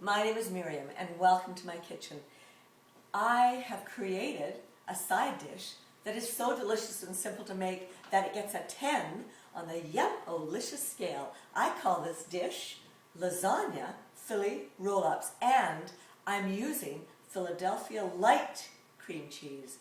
My name is Miriam and welcome to my kitchen. I have created a side dish that is so delicious and simple to make that it gets a 10 on the Yum-O-licious scale. I call this dish lasagna Philly roll-ups, and I'm using Philadelphia light cream cheese.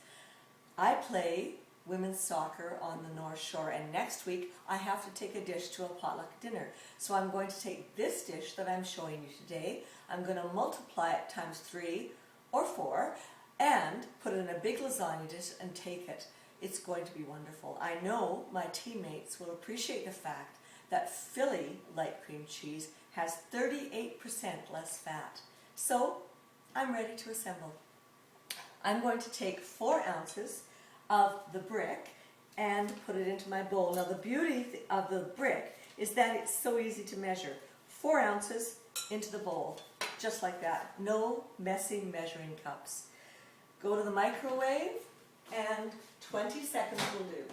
I play women's soccer on the North Shore, and next week I have to take a dish to a potluck dinner. So I'm going to take this dish that I'm showing you today, I'm going to multiply it times 3 or 4 and put it in a big lasagna dish and take it. It's going to be wonderful. I know my teammates will appreciate the fact that Philly light cream cheese has 38% less fat. So I'm ready to assemble. I'm going to take 4 ounces of the brick and put it into my bowl. Now the beauty of the brick is that it's so easy to measure. 4 ounces into the bowl, just like that. No messy measuring cups. Go to the microwave and 20 seconds will do.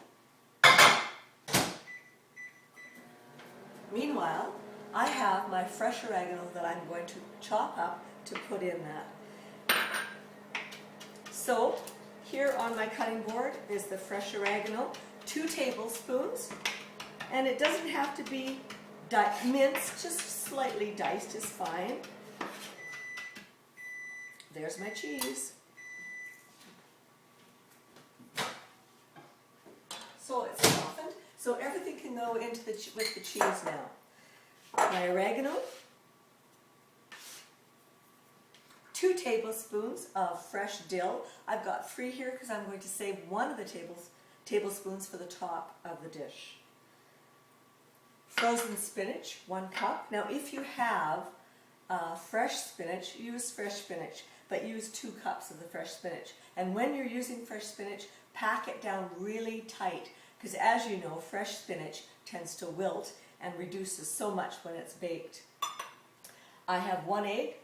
Meanwhile, I have my fresh oregano that I'm going to chop up to put in that. So, here on my cutting board is the fresh oregano, 2 tablespoons, and it doesn't have to be minced, just slightly diced is fine. There's my cheese. So it's softened, so everything can go into with the cheese now. My oregano, 2 tablespoons of fresh dill. I've got 3 here because I'm going to save one of the tablespoons for the top of the dish. Frozen spinach, 1 cup. Now if you have fresh spinach, use fresh spinach, but use 2 cups of the fresh spinach. And when you're using fresh spinach, pack it down really tight, because as you know, fresh spinach tends to wilt and reduces so much when it's baked. I have 1 egg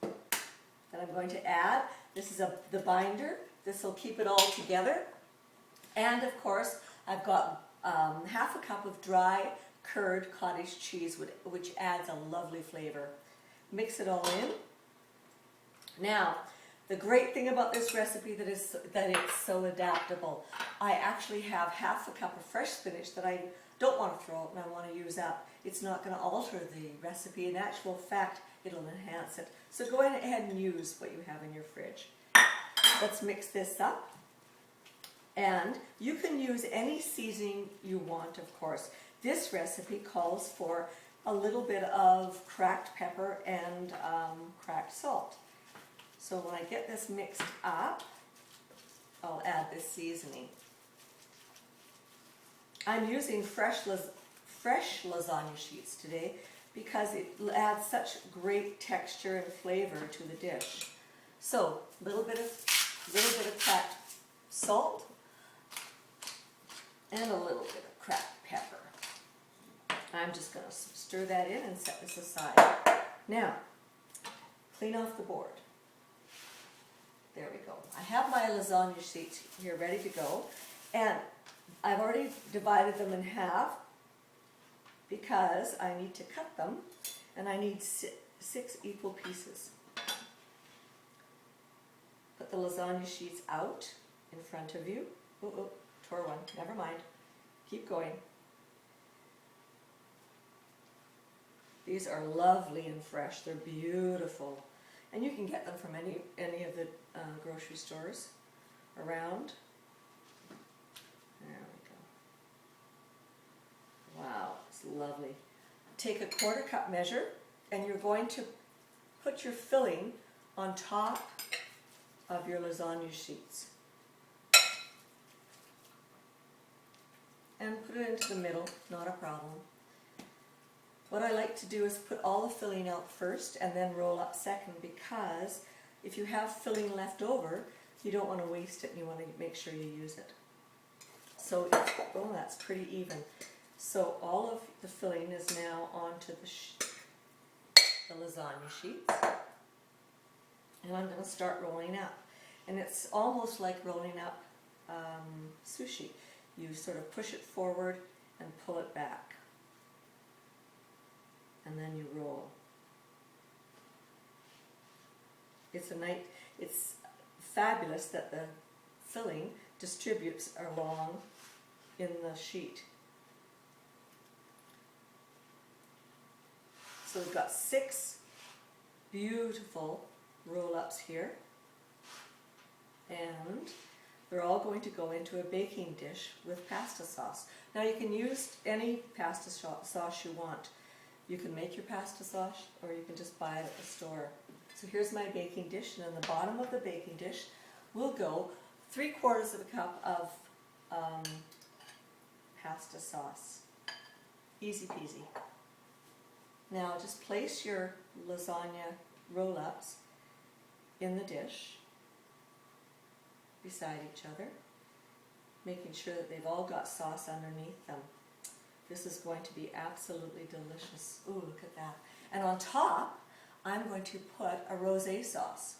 that I'm going to add. This is the binder. This will keep it all together. And of course, I've got half a cup of dry curd cottage cheese, which adds a lovely flavor. Mix it all in. Now, the great thing about this recipe that it's so adaptable. I actually have half a cup of fresh spinach that I don't want to throw out and I want to use up. It's not going to alter the recipe. In actual fact, it'll enhance it. So go ahead and use what you have in your fridge. Let's mix this up. And you can use any seasoning you want, of course. This recipe calls for a little bit of cracked pepper and cracked salt. So when I get this mixed up, I'll add this seasoning. I'm using fresh lasagna sheets today because it adds such great texture and flavor to the dish. So a little bit of cracked salt and a little bit of cracked pepper. I'm just going to stir that in and set this aside. Now, clean off the board. There we go. I have my lasagna sheets here ready to go, and I've already divided them in half because I need to cut them, and I need 6 equal pieces. Put the lasagna sheets out in front of you. Oh, tore one. Never mind. Keep going. These are lovely and fresh. They're beautiful. And you can get them from any of the grocery stores around. There we go. Wow, it's lovely. Take a 1/4 cup measure, and you're going to put your filling on top of your lasagna sheets. And put it into the middle, not a problem. What I like to do is put all the filling out first and then roll up second, because if you have filling left over, you don't want to waste it and you want to make sure you use it. So, that's pretty even. So all of the filling is now onto the lasagna sheets. And I'm going to start rolling up. And it's almost like rolling up sushi. You sort of push it forward and pull it back. And then you roll. It's fabulous that the filling distributes along in the sheet. So we've got 6 beautiful roll-ups here, and they're all going to go into a baking dish with pasta sauce. Now you can use any pasta sauce you want. You can make your pasta sauce, or you can just buy it at the store. So here's my baking dish, and in the bottom of the baking dish will go 3/4 of a cup of pasta sauce. Easy peasy. Now just place your lasagna roll-ups in the dish beside each other, making sure that they've all got sauce underneath them. This is going to be absolutely delicious. Ooh, look at that. And on top, I'm going to put a rosé sauce.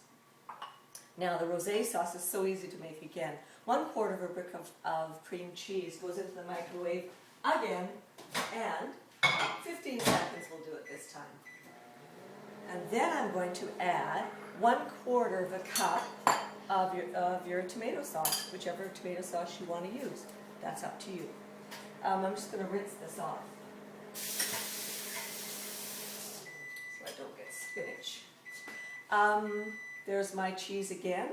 Now the rosé sauce is so easy to make again. 1/4 of a brick of cream cheese goes into the microwave again, and 15 seconds will do it this time. And then I'm going to add 1/4 of a cup of your tomato sauce, whichever tomato sauce you want to use. That's up to you. I'm just going to rinse this off so I don't get spinach. There's my cheese again.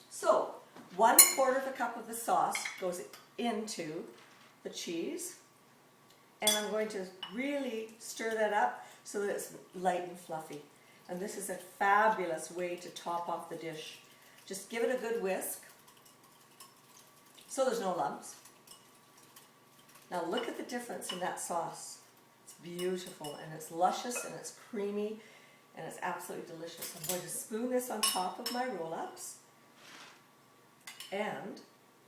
So 1/4 of a cup of the sauce goes into the cheese, and I'm going to really stir that up so that it's light and fluffy. And this is a fabulous way to top off the dish. Just give it a good whisk so there's no lumps. Now look at the difference in that sauce. It's beautiful, and it's luscious, and it's creamy, and it's absolutely delicious. I'm going to spoon this on top of my roll-ups, and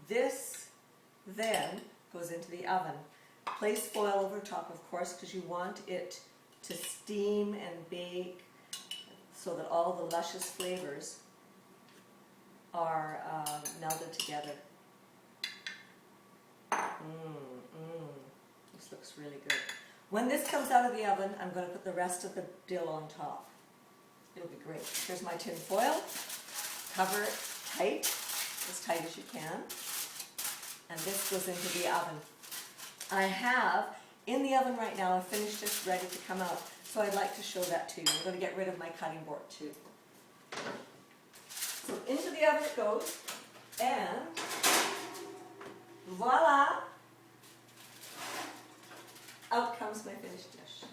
this then goes into the oven. Place foil over top, of course, because you want it to steam and bake so that all the luscious flavors are melded together. This looks really good. When this comes out of the oven, I'm going to put the rest of the dill on top. It'll be great. Here's my tin foil. Cover it tight, as tight as you can. And this goes into the oven. I have, in the oven right now, I've finished this ready to come out. So I'd like to show that to you. I'm going to get rid of my cutting board too. So into the oven it goes, and voila! Out comes my finished dish.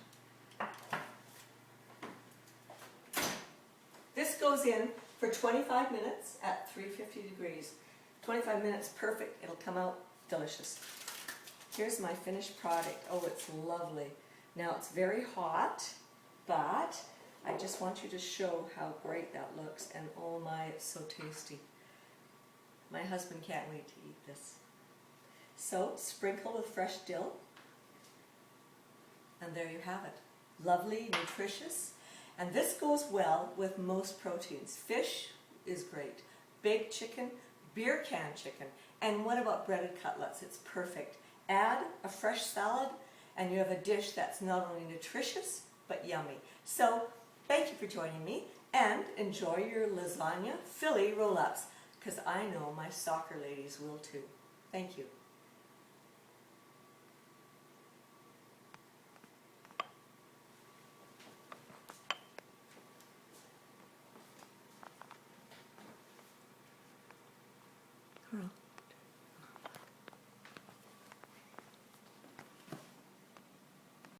This goes in for 25 minutes at 350 degrees. 25 minutes, perfect. It'll come out delicious. Here's my finished product. Oh, it's lovely. Now it's very hot, but I just want you to show how great that looks, and oh my, it's so tasty. My husband can't wait to eat this. So sprinkle with fresh dill, and there you have it. Lovely, nutritious, and this goes well with most proteins. Fish is great, baked chicken, beer can chicken, and what about breaded cutlets? It's perfect. Add a fresh salad, and you have a dish that's not only nutritious, but yummy. So, thank you for joining me, and enjoy your lasagna Philly roll-ups, because I know my soccer ladies will too. Thank you.